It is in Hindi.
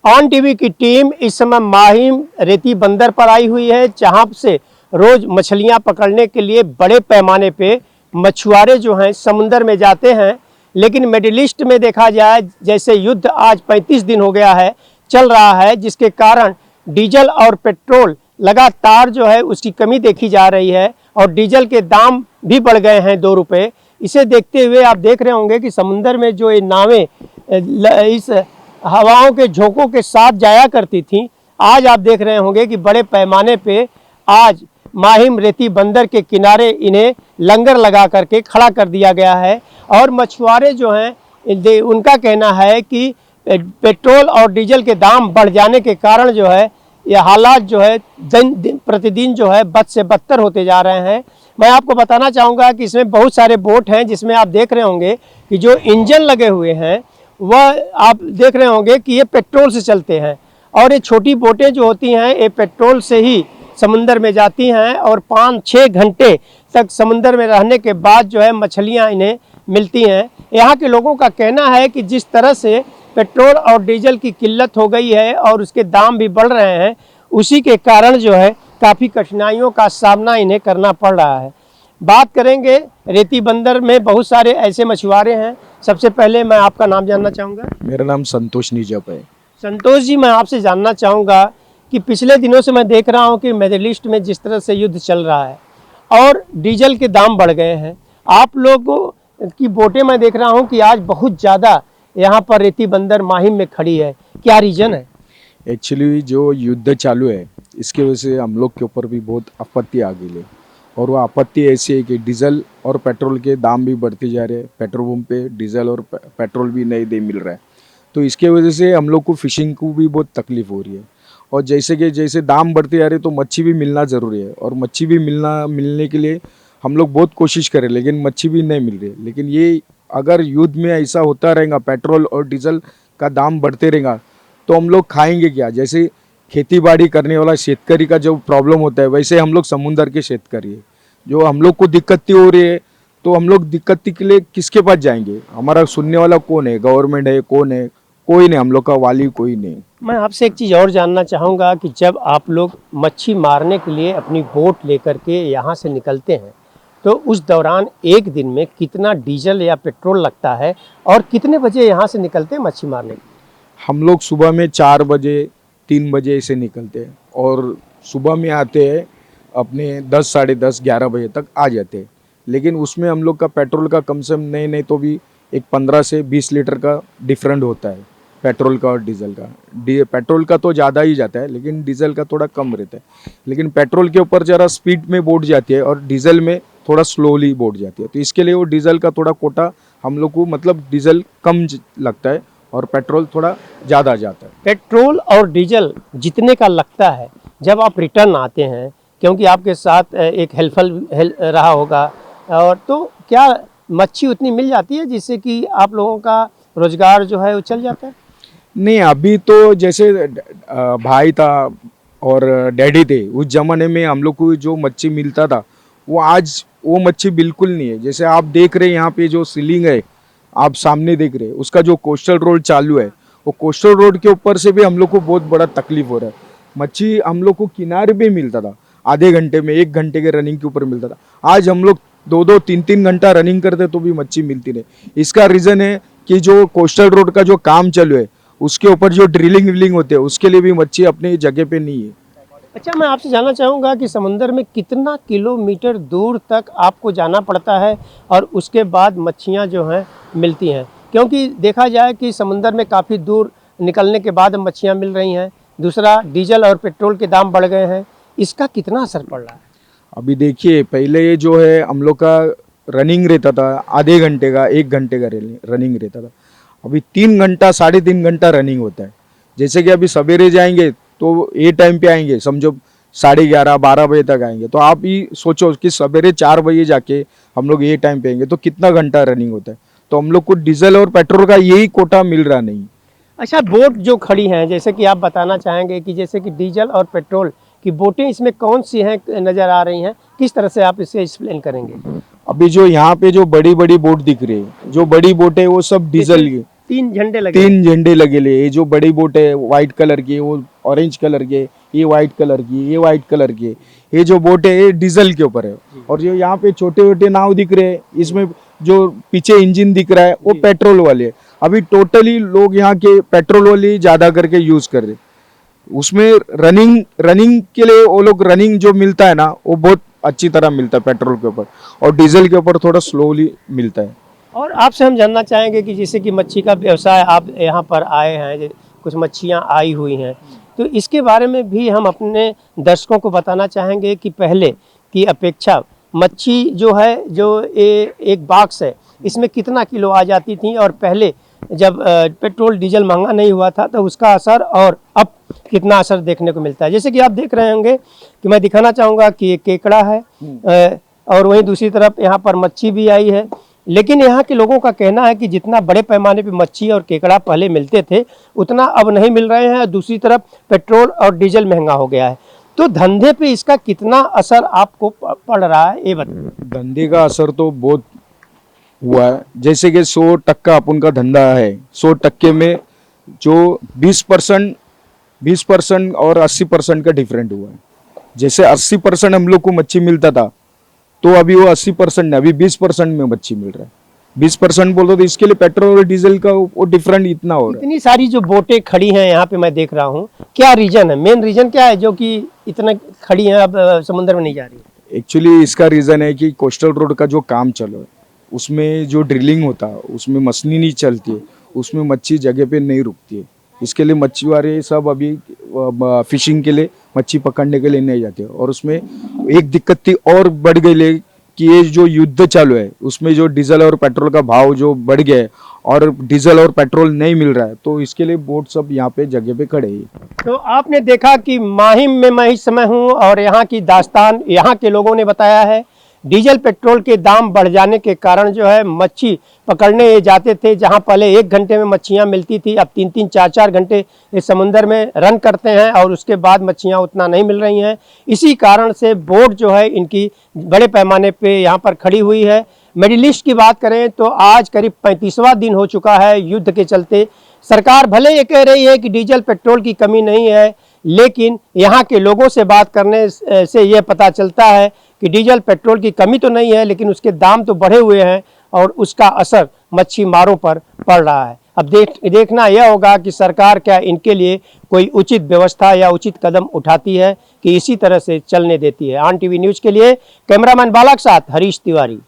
ऑन टीवी की टीम इस समय माहिम रेती बंदर पर आई हुई है, जहां से रोज मछलियां पकड़ने के लिए बड़े पैमाने पे मछुआरे जो हैं समुंदर में जाते हैं। लेकिन मिडिल ईस्ट में देखा जाए, जैसे युद्ध आज 35 दिन हो गया है चल रहा है, जिसके कारण डीजल और पेट्रोल लगातार जो है उसकी कमी देखी जा रही है और डीजल के दाम भी बढ़ गए हैं 2 रुपये। इसे देखते हुए आप देख रहे होंगे कि समुंदर में जो ये नावें इस हवाओं के झोंकों के साथ जाया करती थी, आज आप देख रहे होंगे कि बड़े पैमाने पे आज माहिम रेती बंदर के किनारे इन्हें लंगर लगा करके खड़ा कर दिया गया है। और मछुआरे जो हैं उनका कहना है कि पेट्रोल और डीजल के दाम बढ़ जाने के कारण जो है ये हालात जो है दिन प्रतिदिन जो है बद से बदतर होते जा रहे हैं। मैं आपको बताना चाहूँगा कि इसमें बहुत सारे बोट हैं, जिसमें आप देख रहे होंगे कि जो इंजन लगे हुए हैं वह आप देख रहे होंगे कि ये पेट्रोल से चलते हैं। और ये छोटी बोटें जो होती हैं ये पेट्रोल से ही समुंदर में जाती हैं और 5-6 घंटे तक समुंदर में रहने के बाद जो है मछलियां इन्हें मिलती हैं। यहाँ के लोगों का कहना है कि जिस तरह से पेट्रोल और डीजल की किल्लत हो गई है और उसके दाम भी बढ़ रहे हैं, उसी के कारण जो है काफ़ी कठिनाइयों का सामना इन्हें करना पड़ रहा है। बात करेंगे, रेती बंदर में बहुत सारे ऐसे मछुआरे हैं। सबसे पहले मैं आपका नाम जानना चाहूँगा। मेरा नाम संतोष निजप है। संतोष जी, मैं आपसे जानना चाहूँगा कि पिछले दिनों से मैं देख रहा हूँ कि मिडिल ईस्ट में जिस तरह से युद्ध चल रहा है और डीजल के दाम बढ़ गए हैं, आप लोगों की बोटें मैं देख रहा हूँ कि आज बहुत ज़्यादा यहाँ पर रेती बंदर माहिम में खड़ी है, क्या रीज़न है? एक्चुअली जो युद्ध चालू है इसकी वजह से हम लोग के ऊपर भी बहुत आपत्ति आ गई है। और वो आपत्ति ऐसी है कि डीजल और पेट्रोल के दाम भी बढ़ते जा रहे हैं। पेट्रोल पंप पे डीजल और पेट्रोल भी नहीं दे मिल रहा है, तो इसके वजह से हम लोग को फिशिंग को भी बहुत तकलीफ हो रही है। और जैसे दाम बढ़ते जा रहे तो मच्छी भी मिलना ज़रूरी है, और मच्छी भी मिलने के लिए हम लोग बहुत कोशिश करें, लेकिन मच्छी भी नहीं मिल रही है। लेकिन ये अगर युद्ध में ऐसा होता रहेगा, पेट्रोल और डीजल का दाम बढ़ते रहेगा, तो हम लोग खाएंगे क्या? जैसे खेती बाड़ी करने वाला शेतकरी का जो प्रॉब्लम होता है, वैसे हम लोग समुंदर के शेतकरी है। जो हम लोग को दिक्कत हो रही है, तो हम लोग दिक्कत के लिए किसके पास जाएंगे? हमारा सुनने वाला कौन है? गवर्नमेंट है? कौन है? कोई नहीं, हम लोग का वाली कोई नहीं। मैं आपसे एक चीज़ और जानना चाहूँगा कि जब आप लोग मच्छी मारने के लिए अपनी बोट लेकर के यहाँ से निकलते हैं, तो उस दौरान एक दिन में कितना डीजल या पेट्रोल लगता है और कितने बजे यहाँ से निकलते हैं मच्छी मारने के लिए? हम लोग सुबह में 4 बजे 3 बजे से निकलते हैं और सुबह में आते हैं अपने 10 साढ़े 10 11 बजे तक आ जाते हैं। लेकिन उसमें हम लोग का पेट्रोल का कम से कम नहीं तो भी एक 15 से 20 लीटर का डिफरेंट होता है, पेट्रोल का और डीजल का। पेट्रोल का तो ज़्यादा ही जाता है, लेकिन डीजल का थोड़ा कम रहता है। लेकिन पेट्रोल के ऊपर ज़रा स्पीड में बोट जाती है और डीजल में थोड़ा स्लोली बोट जाती है, तो इसके लिए वो डीजल का थोड़ा कोटा हम लोग को, मतलब डीजल कम लगता है और पेट्रोल थोड़ा ज़्यादा जाता है। पेट्रोल और डीजल जितने का लगता है जब आप रिटर्न आते हैं, क्योंकि आपके साथ एक हेल्प रहा होगा, और तो क्या मच्छी उतनी मिल जाती है जिससे कि आप लोगों का रोजगार जो है वो चल जाता है? नहीं, अभी तो जैसे भाई था और डैडी थे, उस ज़माने में हम लोग को जो मच्छी मिलता था, वो आज वो मच्छी बिल्कुल नहीं है। जैसे आप देख रहे हैं यहाँ पे जो सीलिंग है, आप सामने देख रहे हैं, उसका जो कोस्टल रोड चालू है, वो कोस्टल रोड के ऊपर से भी हम लोग को बहुत बड़ा तकलीफ हो रहा है। मच्छी हम लोग को किनारे पे मिलता था, आधे घंटे में 1 घंटे के रनिंग के ऊपर मिलता था। आज हम लोग 2-2 3-3 घंटा रनिंग करते तो भी मच्छी मिलती नहीं। इसका रीज़न है कि जो कोस्टल रोड का जो काम चालू है, उसके ऊपर जो ड्रिलिंग विलिंग होते हैं, उसके लिए भी मच्छी अपनी जगह पे नहीं है। अच्छा, मैं आपसे जानना चाहूँगा कि समुंदर में कितना किलोमीटर दूर तक आपको जाना पड़ता है और उसके बाद मच्छियाँ जो हैं मिलती हैं? क्योंकि देखा जाए कि समुंदर में काफ़ी दूर निकलने के बाद मच्छियाँ मिल रही हैं। दूसरा, डीजल और पेट्रोल के दाम बढ़ गए हैं, इसका कितना असर पड़ रहा है? अभी देखिए, पहले ये जो है हम लोग का रनिंग रहता था, आधे घंटे का 1 घंटे का रनिंग रहता था। अभी 3 घंटा 3.5 घंटा रनिंग होता है। जैसे कि अभी सवेरे जाएंगे तो ये टाइम पे आएंगे, समझो 11:30-12 बजे तक आएंगे, तो आप ही सोचो कि सवेरे 4 बजे जाके हम लोग ये टाइम पे आएंगे तो कितना घंटा रनिंग होता है। तो हम लोग को डीजल और पेट्रोल का यही कोटा मिल रहा नहीं। अच्छा, बोट जो खड़ी हैं, जैसे कि आप बताना चाहेंगे कि जैसे कि डीजल और पेट्रोल की बोटें इसमें कौन सी हैं नज़र आ रही हैं, किस तरह से आप इसे एक्सप्लेन करेंगे? अभी जो यहाँ पे जो बड़ी बड़ी बोट दिख रही है, जो बड़ी बोट है वो सब डीजल की। 3 झंडे लगे। 3 झंडे लगेले। ये जो बड़ी बोट है व्हाइट कलर की, वो ऑरेंज कलर के, ये व्हाइट कलर की, ये व्हाइट कलर की। ये जो बोट है ये डीजल के ऊपर है। और जो यहाँ पे छोटे छोटे नाव दिख रहे हैं, इसमें जो पीछे इंजन दिख रहा है वो पेट्रोल वाले है। अभी टोटली लोग यहाँ के पेट्रोल वाली ज्यादा करके यूज कर रहे। उसमें रनिंग के लिए वो लोग रनिंग जो मिलता है ना, वो बहुत अच्छी तरह मिलता है पेट्रोल के ऊपर, और डीजल के ऊपर थोड़ा स्लोली मिलता है। और आपसे हम जानना चाहेंगे कि जैसे कि मच्छी का व्यवसाय, आप यहाँ पर आए हैं, कुछ मच्छियाँ आई हुई हैं, तो इसके बारे में भी हम अपने दर्शकों को बताना चाहेंगे कि पहले की अपेक्षा मच्छी जो है, जो एक बॉक्स है, इसमें कितना किलो आ जाती थी, और पहले जब पेट्रोल डीजल महंगा नहीं हुआ था तो उसका असर, और अब कितना असर देखने को मिलता है। जैसे कि आप देख रहे होंगे कि मैं दिखाना चाहूँगा कि एक केकड़ा है, और वहीं दूसरी तरफ यहाँ पर मच्छी भी आई है। लेकिन यहाँ के लोगों का कहना है कि जितना बड़े पैमाने पे मच्छी और केकड़ा पहले मिलते थे, उतना अब नहीं मिल रहे हैं। दूसरी तरफ पेट्रोल और डीजल महंगा हो गया है, तो धंधे पे इसका कितना असर आपको पड़ रहा है, ये बताइए। धंधे का असर तो बहुत हुआ है। जैसे कि 100% अपन का धंधा है, 100% में जो 20% और 80% का डिफरेंट हुआ है। जैसे 80% हम लोग को मच्छी मिलता था, तो अभी वो 80% अभी 20% में मच्छी मिल रहा है। 20% बोल तो इसके लिए पेट्रोल और डीजल का वो डिफरेंट इतना हो रहा है। इतनी सारी जो बोटें खड़ी हैं यहाँ पे मैं देख रहा हूँ, क्या रीजन है, मेन रीजन क्या है जो कि इतना खड़ी हैं, अब समुद्र में नहीं जा रही? एक्चुअली इसका रीजन है कि कोस्टल रोड का जो काम चलो है, उसमें जो ड्रिलिंग होता है, उसमें मशीन नहीं चलती है, उसमें मच्छी जगह पे नहीं रुकती है। इसके लिए मच्छीवारे सब अभी फिशिंग के लिए, मच्छी पकड़ने के लिए नहीं जाते। और उसमें एक दिक्कत थी और बढ़ गई कि ये जो युद्ध चालू है, उसमें जो डीजल और पेट्रोल का भाव जो बढ़ गया है, और डीजल और पेट्रोल नहीं मिल रहा है, तो इसके लिए बोट सब यहाँ पे जगह पे खड़े हैं। तो आपने देखा कि माहिम में मैं इस समय हूँ, और यहाँ की दास्तान यहाँ के लोगों ने बताया है। डीजल पेट्रोल के दाम बढ़ जाने के कारण जो है मच्छी पकड़ने ये जाते थे, जहाँ पहले 1 घंटे में मच्छियाँ मिलती थी, अब 3-3, 4-4 घंटे इस समुंदर में रन करते हैं, और उसके बाद मच्छियाँ उतना नहीं मिल रही हैं। इसी कारण से बोट जो है इनकी बड़े पैमाने पे यहाँ पर खड़ी हुई है। मिडिल ईस्ट की बात करें तो आज करीब 35वां दिन हो चुका है युद्ध के चलते। सरकार भले ये कह रही है कि डीजल पेट्रोल की कमी नहीं है, लेकिन यहाँ के लोगों से बात करने से ये पता चलता है कि डीजल पेट्रोल की कमी तो नहीं है, लेकिन उसके दाम तो बढ़े हुए हैं, और उसका असर मच्छी मारों पर पड़ रहा है। अब देखना यह होगा कि सरकार क्या इनके लिए कोई उचित व्यवस्था या उचित कदम उठाती है कि इसी तरह से चलने देती है। ऑन टीवी न्यूज़ के लिए कैमरामैन बालक साथ हरीश तिवारी।